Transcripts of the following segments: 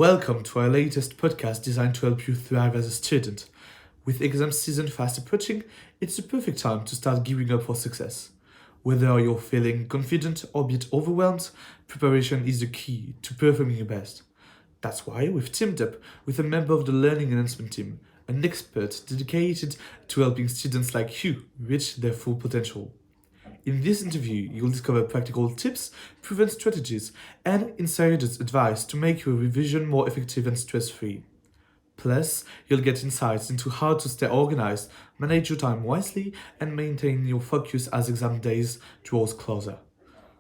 Welcome to our latest podcast designed to help you thrive as a student. With exam season fast approaching, it's the perfect time to start gearing up for success. Whether you're feeling confident or a bit overwhelmed, preparation is the key to performing your best. That's why we've teamed up with a member of the Learning Enhancement Team, an expert dedicated to helping students like you reach their full potential. In this interview, you'll discover practical tips, proven strategies, and insider's advice to make your revision more effective and stress-free. Plus, you'll get insights into how to stay organized, manage your time wisely, and maintain your focus as exam days draws closer.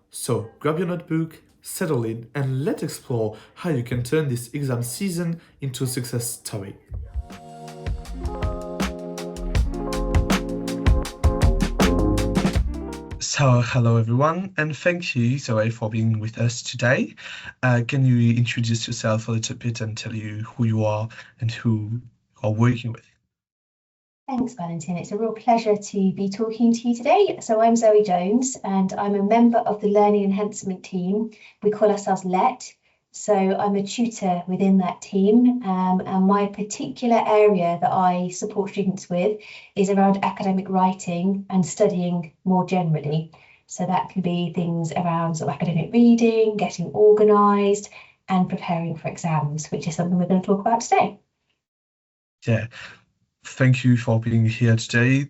So, grab your notebook, settle in, and let's explore how you can turn this exam season into a success story. So, hello everyone, and thank you, Zoe, for being with us today. Can you introduce yourself a little bit and tell you who you are and who you are working with? Thanks, Valentin. It's a real pleasure to be talking to you today. So I'm Zoe Jones, and I'm a member of the Learning Enhancement Team. We call ourselves LET. So I'm a tutor within that team, and my particular area that I support students with is around academic writing and studying more generally. So that can be things around sort of academic reading, getting organised, and preparing for exams, which is something we're going to talk about today. Yeah, thank you for being here today.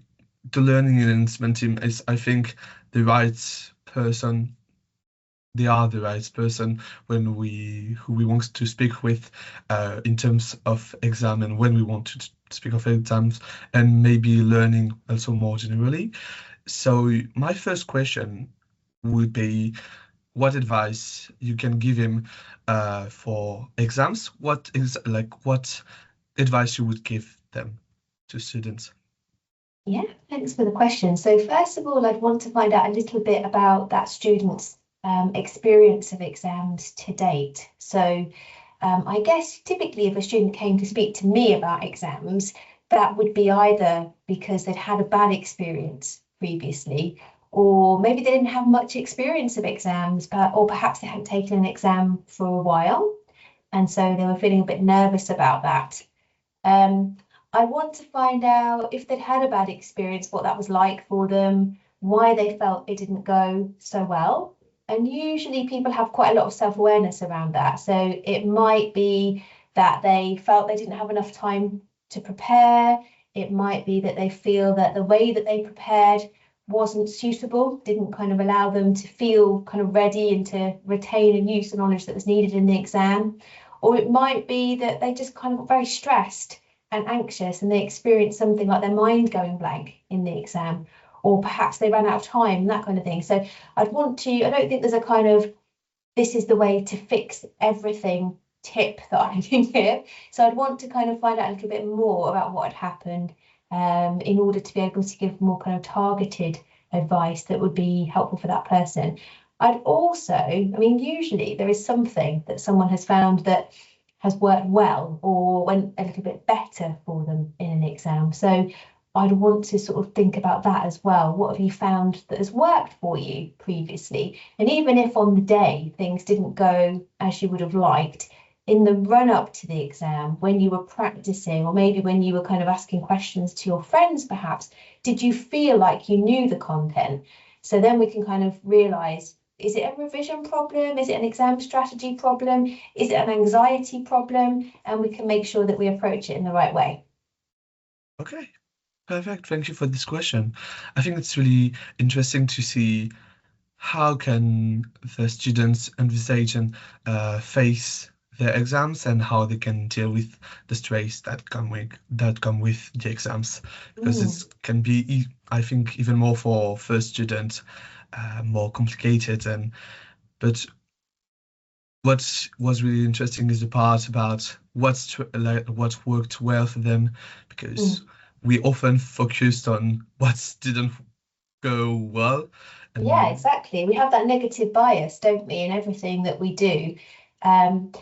The Learning Enhancement Team is, I think, the right person. They are the right person who we want to speak with in terms of exam and when we want to speak of exams and maybe learning also more generally. So my first question would be what advice you can give him for exams? What advice you would give them to students? Yeah, thanks for the question. So first of all, I'd want to find out a little bit about that student's experience of exams to date. So I guess typically if a student came to speak to me about exams, that would be either because they'd had a bad experience previously, or maybe they didn't have much experience of exams, or perhaps they hadn't taken an exam for a while, and so they were feeling a bit nervous about that. I want to find out if they'd had a bad experience, what that was like for them, why they felt it didn't go so well. And usually people have quite a lot of self-awareness around that. So it might be that they felt they didn't have enough time to prepare. It might be that they feel that the way that they prepared wasn't suitable, didn't kind of allow them to feel kind of ready and to retain and use the knowledge that was needed in the exam. Or it might be that they just kind of got very stressed and anxious and they experienced something like their mind going blank in the exam. Or perhaps they ran out of time, that kind of thing. So I don't think there's a kind of, this is the way to fix everything tip that I can give. So I'd want to kind of find out a little bit more about what had happened in order to be able to give more kind of targeted advice that would be helpful for that person. I'd also, usually there is something that someone has found that has worked well or went a little bit better for them in an exam. So I'd want to sort of think about that as well. What have you found that has worked for you previously? And even if on the day things didn't go as you would have liked, in the run up to the exam, when you were practicing, or maybe when you were kind of asking questions to your friends, perhaps, did you feel like you knew the content? So then we can kind of realise, is it a revision problem? Is it an exam strategy problem? Is it an anxiety problem? And we can make sure that we approach it in the right way. Okay. Perfect. Thank you for this question. I think it's really interesting to see how can the students envisage and face their exams and how they can deal with the stress that come with the exams, because it can be, I think, even more for first students, more complicated. But what was really interesting is the part about what worked well for them, because we often focused on what didn't go well. Yeah, exactly. We have that negative bias, don't we, in everything that we do. And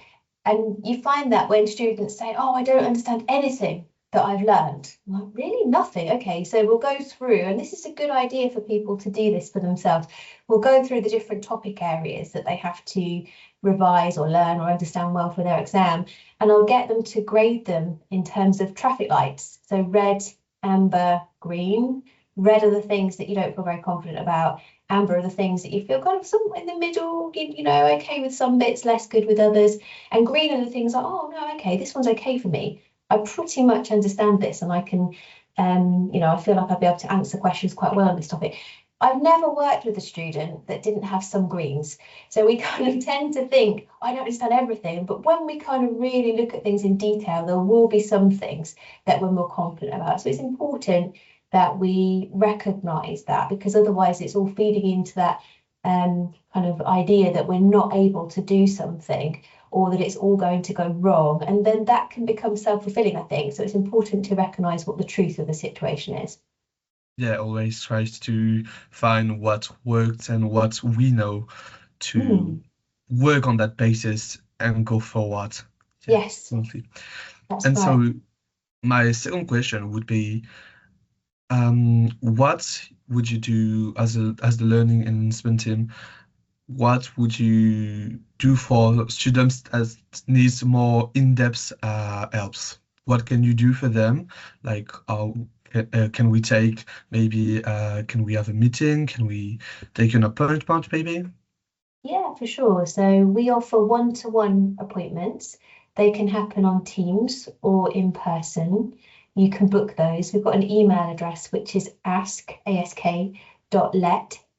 you find that when students say, oh, I don't understand anything that I've learned. Well, really nothing. Okay, so we'll go through, and this is a good idea for people to do this for themselves. We'll go through the different topic areas that they have to revise or learn or understand well for their exam. And I'll get them to grade them in terms of traffic lights. So red, amber, green. Red are the things that you don't feel very confident about. Amber are the things that you feel kind of somewhere in the middle, okay with some bits, less good with others. And green are the things like, oh no, okay, this one's okay for me. I pretty much understand this and I can, I feel like I'll be able to answer questions quite well on this topic. I've never worked with a student that didn't have some greens. So we kind of tend to think, I don't understand everything, but when we kind of really look at things in detail, there will be some things that we're more confident about. So it's important that we recognize that, because otherwise it's all feeding into that kind of idea that we're not able to do something or that it's all going to go wrong. And then that can become self-fulfilling, I think. So it's important to recognize what the truth of the situation is. Yeah, always tries to find what worked and what we know to work on that basis and go forward. Yeah, Yes, absolutely. that's And right. so my second question would be, what would you do as the learning enhancement team? What would you do for students that needs more in-depth helps? What can you do for them? Like, can we take maybe can we have a meeting? Can we take an appointment maybe? Yeah, for sure. So we offer one-to-one appointments. They can happen on Teams or in person. You can book those. We've got an email address, which is ask.let,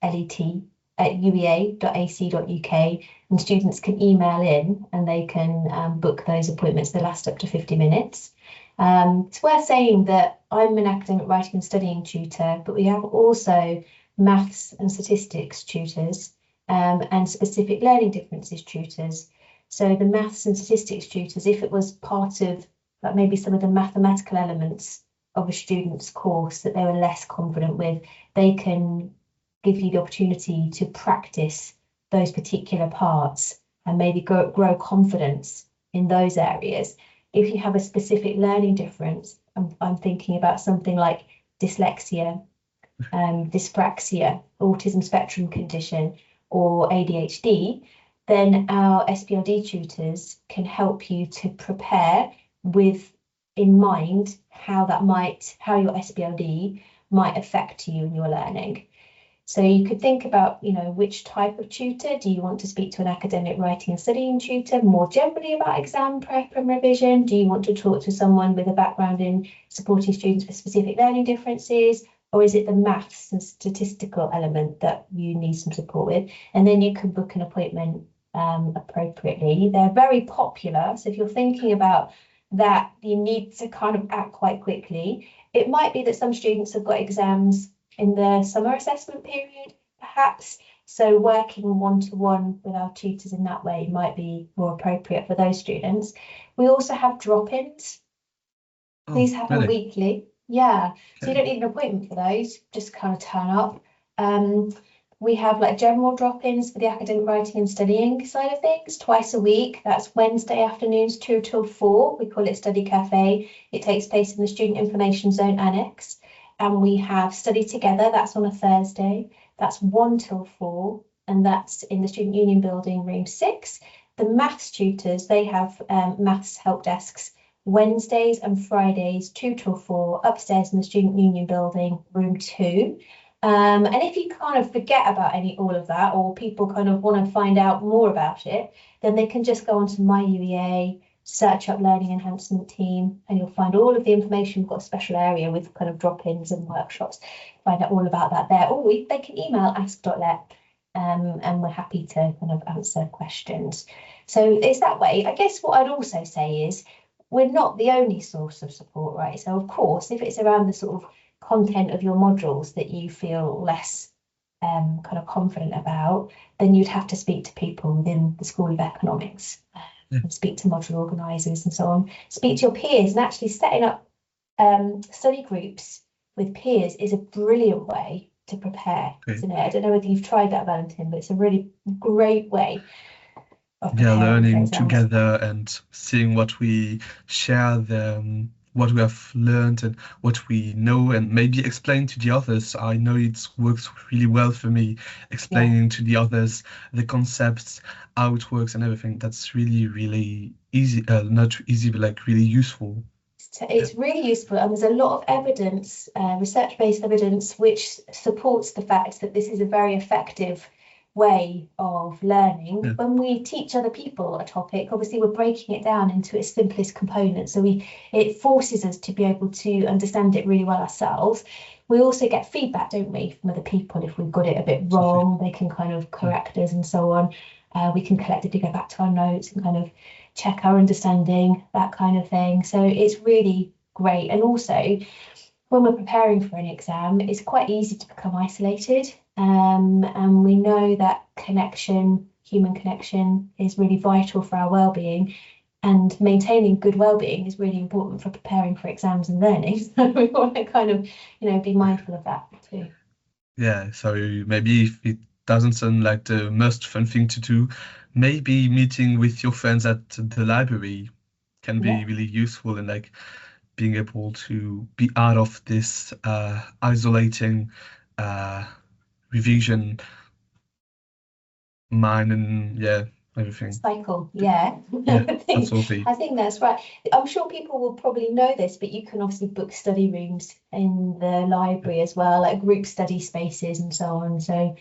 L-E-T, at uea.ac.uk, and students can email in and they can book those appointments. They last up to 50 minutes. It's worth saying that I'm an academic writing and studying tutor, but we have also maths and statistics tutors and specific learning differences tutors. So the maths and statistics tutors, if it was part of like maybe some of the mathematical elements of a student's course that they were less confident with, they can give you the opportunity to practice those particular parts and maybe grow confidence in those areas. If you have a specific learning difference, I'm thinking about something like dyslexia, dyspraxia, autism spectrum condition, or ADHD, then our SPLD tutors can help you to prepare with in mind how your SPLD might affect you in your learning. So you could think about, which type of tutor. Do you want to speak to an academic writing and studying tutor more generally about exam prep and revision? Do you want to talk to someone with a background in supporting students with specific learning differences? Or is it the maths and statistical element that you need some support with? And then you can book an appointment appropriately. They're very popular. So if you're thinking about that, you need to kind of act quite quickly. It might be that some students have got exams in the summer assessment period, perhaps. So working one-to-one with our tutors in that way might be more appropriate for those students. We also have drop-ins. These happen weekly. Yeah, so you don't need an appointment for those, just kind of turn up. We have like general drop-ins for the academic writing and studying side of things twice a week. That's Wednesday afternoons 2 till 4. We call it Study Cafe. It takes place in the Student Information Zone Annex. And we have Study Together, that's on a Thursday. That's 1 till 4, and that's in the Student Union Building, room 6. The maths tutors, they have maths help desks Wednesdays and Fridays, 2 till 4, upstairs in the Student Union Building, room 2. And if you kind of forget about all of that, or people kind of want to find out more about it, then they can just go onto My UEA, search up Learning Enhancement Team, and you'll find all of the information. We've got a special area with kind of drop-ins and workshops. Find out all about that there. Or they can email ask.let, and we're happy to kind of answer questions. So it's that way. I guess what I'd also say is we're not the only source of support, right? So of course, if it's around the sort of content of your modules that you feel less kind of confident about, then you'd have to speak to people within the School of Economics. And speak to module organisers and so on. Speak to your peers, and actually setting up study groups with peers is a brilliant way to prepare, isn't it? I don't know whether you've tried that, Valentin, but it's a really great way of preparing for learning exams. together and seeing what we share what we have learned and what we know, and maybe explain to the others. I know it works really well for me, Yeah. explaining to the others the concepts, how it works and everything. That's really, really easy, not easy, but like really useful. Yeah. It's really useful, and there's a lot of evidence, research-based evidence, which supports the fact that this is a very effective way of learning. Yeah. When we teach other people a topic, obviously we're breaking it down into its simplest components, so it forces us to be able to understand it really well ourselves. We also get feedback, don't we, from other people. If we've got it a bit Absolutely. wrong, they can kind of Yeah. correct us and so on. We can collectively go back to our notes and kind of check our understanding, that kind of thing. So it's really great. And also, when we're preparing for an exam, it's quite easy to become isolated. And we know that connection, human connection, is really vital for our well-being. And maintaining good well-being is really important for preparing for exams and learning. So we want to kind of, be mindful of that too. Yeah, so maybe if it doesn't sound like the most fun thing to do, maybe meeting with your friends at the library can Yeah. be really useful, and like being able to be out of this isolating uh, revision mind and yeah, everything. Cycle, yeah. Yeah, I think absolutely. I think that's right. I'm sure people will probably know this, but you can obviously book study rooms in the library as well, like group study spaces and so on. So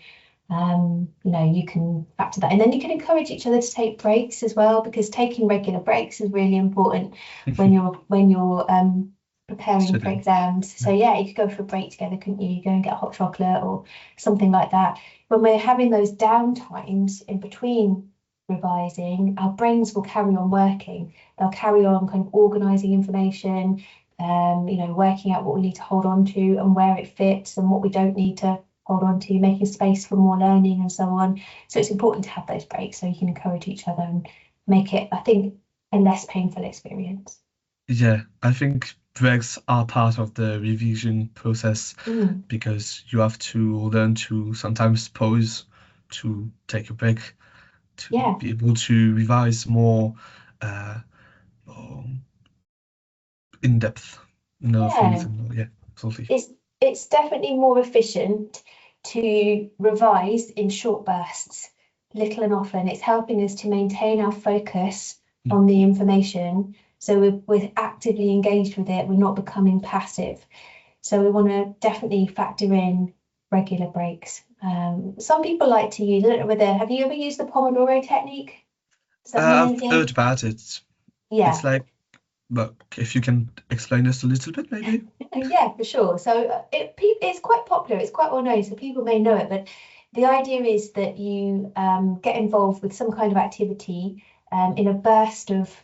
you can factor that. And then you can encourage each other to take breaks as well, because taking regular breaks is really important when you're preparing for Studying. exams. So Yeah. yeah, you could go for a break together, couldn't you? Go and get a hot chocolate or something like that. When we're having those down times in between revising, our brains will carry on working. They'll carry on kind of organizing information, working out what we need to hold on to and where it fits and what we don't need to hold on to, making space for more learning and so on. So it's important to have those breaks so you can encourage each other and make it, I think, a less painful experience. Yeah, I think breaks are part of the revision process Mm, because you have to learn to sometimes pause, to take a break, to yeah, be able to revise uh, more in depth, things. yeah. And yeah, absolutely. It's definitely more efficient to revise in short bursts, little and often. It's helping us to maintain our focus Mm. on the information. So we're actively engaged with it. We're not becoming passive. So we want to definitely factor in regular breaks. Some people like to use, I don't know whether, have you ever used the Pomodoro technique? Does that mean I've heard anything? about it. It's Yeah. like, but if you can explain this a little bit, maybe. Yeah, for sure. So it's quite popular. It's quite well known, so people may know it. But the idea is that you get involved with some kind of activity in a burst of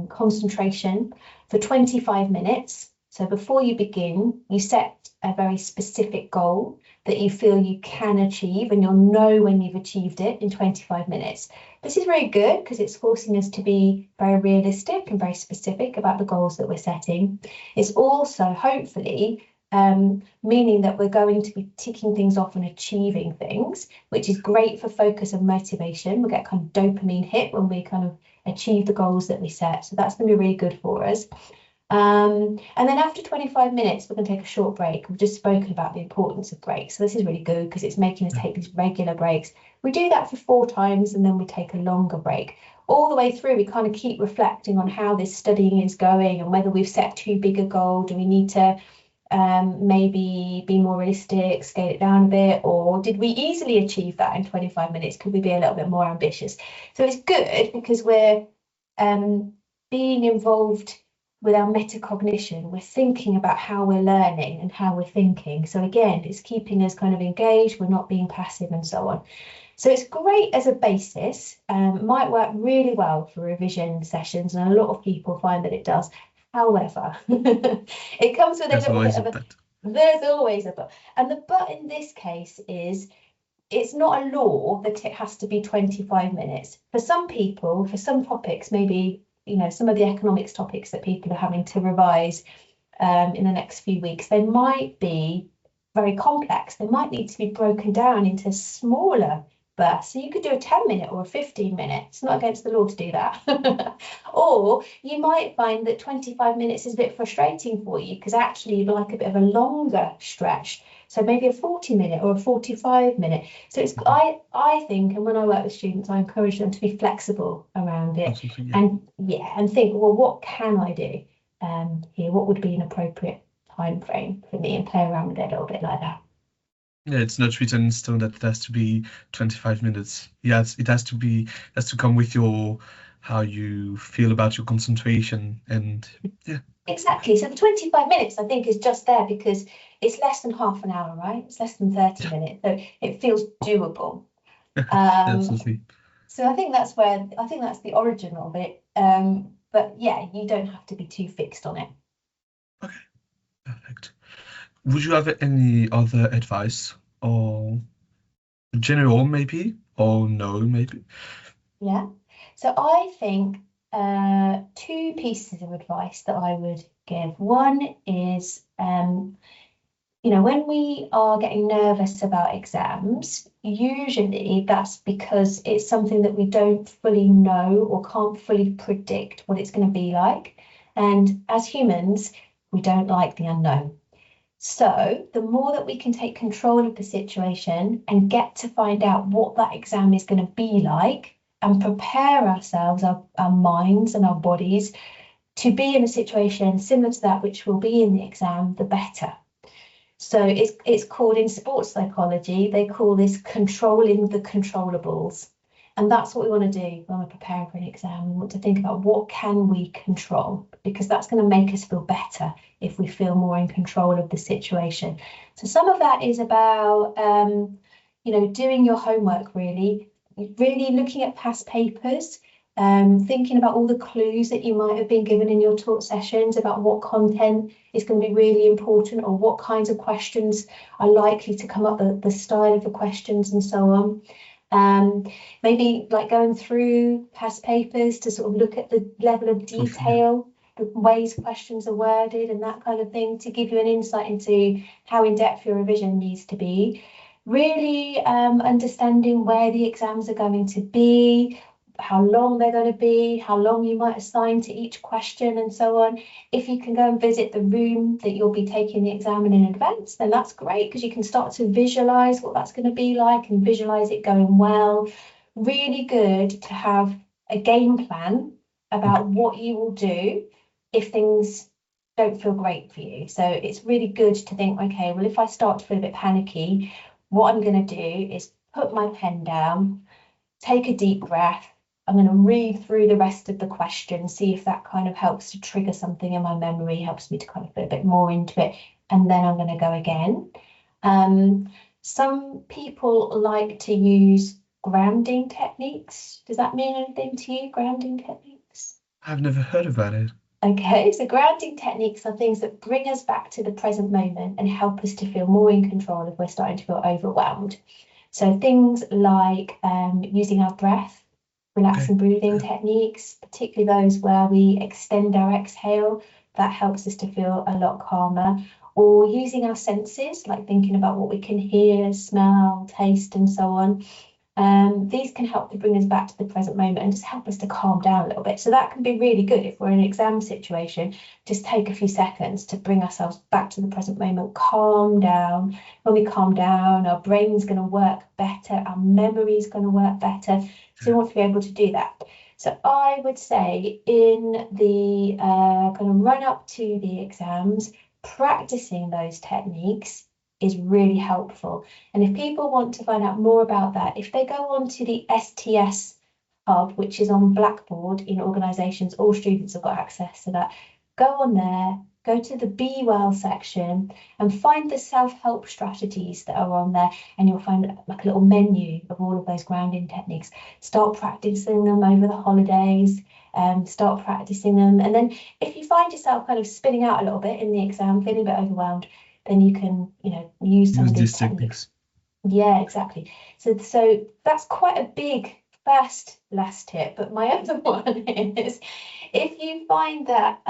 concentration for 25 minutes. So before you begin, you set a very specific goal that you feel you can achieve, and you'll know when you've achieved it in 25 minutes. This is very good because it's forcing us to be very realistic and very specific about the goals that we're setting. It's also hopefully meaning that we're going to be ticking things off and achieving things, which is great for focus and motivation. We get kind of dopamine hit when we kind of achieve the goals that we set. So that's going to be really good for us. And then after 25 minutes, we're going to take a short break. We've just spoken about the importance of breaks. So this is really good because it's making us Yeah. take these regular breaks. We do that for 4 times and then we take a longer break. All the way through, we kind of keep reflecting on how this studying is going and whether we've set too big a goal. Do we need to maybe be more realistic, scale it down a bit, or did we easily achieve that in 25 minutes? Could we be a little bit more ambitious? So it's good because we're being involved with our metacognition. We're thinking about how we're learning and how we're thinking. So again, it's keeping us kind of engaged. We're not being passive and so on. So it's great as a basis. Might work really well for revision sessions, and a lot of people find that it does. However, it comes with a There's little bit always a of a, but. there's always a but. And the but in this case is it's not a law that it has to be 25 minutes. For some people, for some topics, maybe, some of the economics topics that people are having to revise in the next few weeks, they might be very complex. They might need to be broken down into smaller bursts. So you could do a 10-minute or a 15-minute. It's not against the law to do that. Or you might find that 25 minutes is a bit frustrating for you because actually you'd like a bit of a longer stretch. So maybe a 40-minute or a 45-minute. So it's I think, and when I work with students, I encourage them to be flexible around it. Absolutely, yeah. And think, well, what can I do here? What would be an appropriate time frame for me, and play around with it a little bit like that. Yeah, it's not written in stone that it has to be 25 minutes. Yeah, it has to come with how you feel about your concentration, and yeah. Exactly. So the 25 minutes, I think, is just there because it's less than half an hour, right? It's less than 30 minutes. So it feels doable. Absolutely. So I think that's the origin of it. But yeah, you don't have to be too fixed on it. Okay, perfect. Would you have any other advice, or general maybe, or no maybe? Yeah. So I think two pieces of advice that I would give. One is, when we are getting nervous about exams, usually that's because it's something that we don't fully know or can't fully predict what it's going to be like. And as humans, we don't like the unknown. So the more that we can take control of the situation and get to find out what that exam is going to be like and prepare ourselves, our minds and our bodies to be in a situation similar to that which will be in the exam, the better. So it's called, in sports psychology, they call this controlling the controllables. And that's what we want to do when we're preparing for an exam. We want to think about what can we control, because that's going to make us feel better if we feel more in control of the situation. So some of that is about, doing your homework, really looking at past papers, thinking about all the clues that you might have been given in your taught sessions about what content is going to be really important, or what kinds of questions are likely to come up, the style of the questions and so on. Maybe like going through past papers to sort of look at the level of detail, the ways questions are worded and that kind of thing, to give you an insight into how in-depth your revision needs to be. Really understanding where the exams are going to be, how long they're going to be, how long you might assign to each question and so on. If you can go and visit the room that you'll be taking the exam in advance, then that's great, because you can start to visualize what that's going to be like and visualize it going well. Really good to have a game plan about what you will do if things don't feel great for you. So it's really good to think, okay, well, if I start to feel a bit panicky, what I'm going to do is put my pen down, take a deep breath. I'm going to read through the rest of the question, see if that kind of helps to trigger something in my memory, helps me to kind of feel a bit more into it, and then I'm going to go again. Some people like to use grounding techniques. Does that mean anything to you, grounding techniques? I've never heard about it. Okay, so grounding techniques are things that bring us back to the present moment and help us to feel more in control if we're starting to feel overwhelmed. So things like using our breath, relaxing breathing techniques, particularly those where we extend our exhale, that helps us to feel a lot calmer. Or using our senses, like thinking about what we can hear, smell, taste, and so on. These can help to bring us back to the present moment and just help us to calm down a little bit. So that can be really good if we're in an exam situation. Just take a few seconds to bring ourselves back to the present moment, calm down. When we calm down, our brain's going to work better, our memory's going to work better. So we want to be able to do that. So I would say in the kind of run up to the exams, practicing those techniques is really helpful. And if people want to find out more about that, if they go on to the STS hub, which is on Blackboard in organisations, all students have got access to that. Go on there, go to the Be Well section and find the self-help strategies that are on there, and you'll find like a little menu of all of those grounding techniques. Start practicing them over the holidays, start practicing them. And then if you find yourself kind of spinning out a little bit in the exam, feeling a bit overwhelmed, then you can, use some of these techniques. Yeah, exactly. So that's quite a big first last tip. But my other one is, if you find that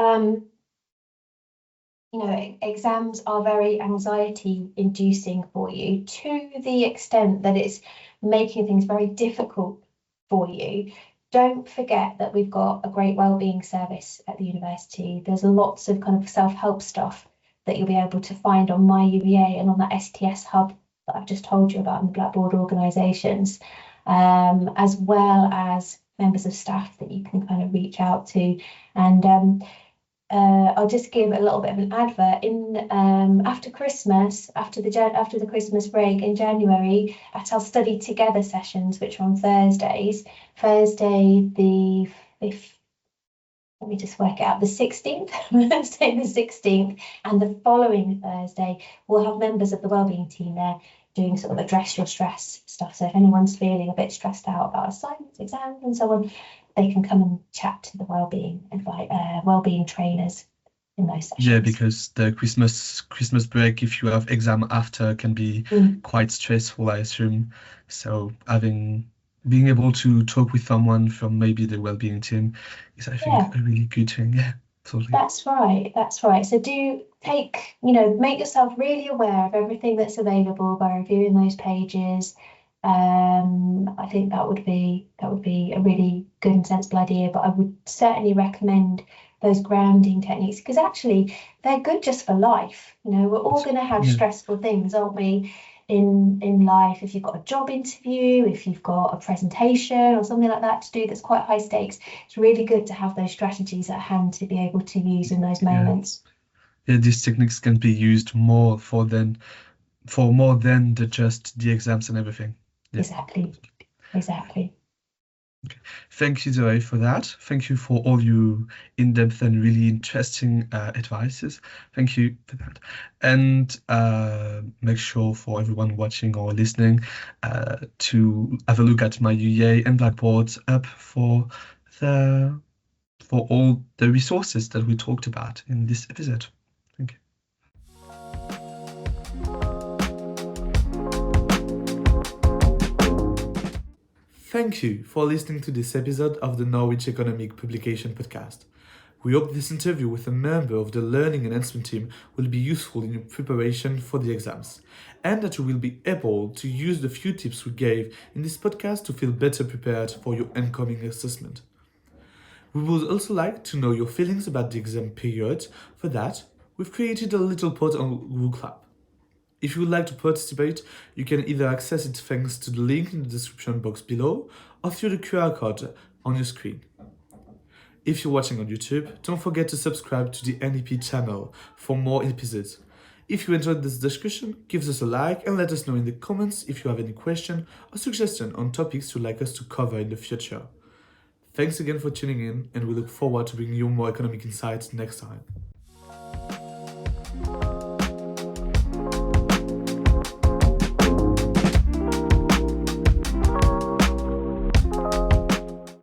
exams are very anxiety inducing for you to the extent that it's making things very difficult for you. Don't forget that we've got a great wellbeing service at the university. There's lots of kind of self-help stuff that you'll be able to find on My UEA and on that STS hub that I've just told you about in the Blackboard organisations, as well as members of staff that you can kind of reach out to. And I'll just give a little bit of an advert. After Christmas, after the Christmas break in January, at our study together sessions, which are on Thursdays, Thursday the 5th, let me just work it out, the 16th, Thursday the 16th, and the following Thursday, we'll have members of the wellbeing team there doing sort of address your stress stuff. So if anyone's feeling a bit stressed out about assignments, exams, and so on, they can come and chat to the wellbeing trainers in those sessions. Yeah, because the Christmas break, if you have exam after, can be quite stressful, I assume. So being able to talk with someone from maybe the wellbeing team is, I think, a really good thing. Yeah, absolutely. That's right. So do make yourself really aware of everything that's available by reviewing those pages. I think that would be a really good and sensible idea, but I would certainly recommend those grounding techniques, because actually they're good just for life. We're all going to have stressful things, aren't we, in life? If you've got a job interview, if you've got a presentation or something like that to do that's quite high stakes, it's really good to have those strategies at hand to be able to use in those moments. Yeah, these techniques can be used more than just the exams and everything. Yeah. Exactly. Okay. Thank you, Zoe, for that. Thank you for all your in-depth and really interesting advices. Thank you for that. And make sure for everyone watching or listening to have a look at my UEA and Blackboard's up for all the resources that we talked about in this episode. Thank you. Thank you for listening to this episode of the Norwich Economic Publication Podcast. We hope this interview with a member of the Learning Enhancement Team will be useful in your preparation for the exams, and that you will be able to use the few tips we gave in this podcast to feel better prepared for your incoming assessment. We would also like to know your feelings about the exam period. For that, we've created a little poll on Google Clap. If you would like to participate, you can either access it thanks to the link in the description box below or through the QR code on your screen. If you're watching on YouTube, don't forget to subscribe to the NEP channel for more episodes. If you enjoyed this discussion, give us a like and let us know in the comments if you have any question or suggestion on topics you'd like us to cover in the future. Thanks again for tuning in, and we look forward to bringing you more economic insights next time.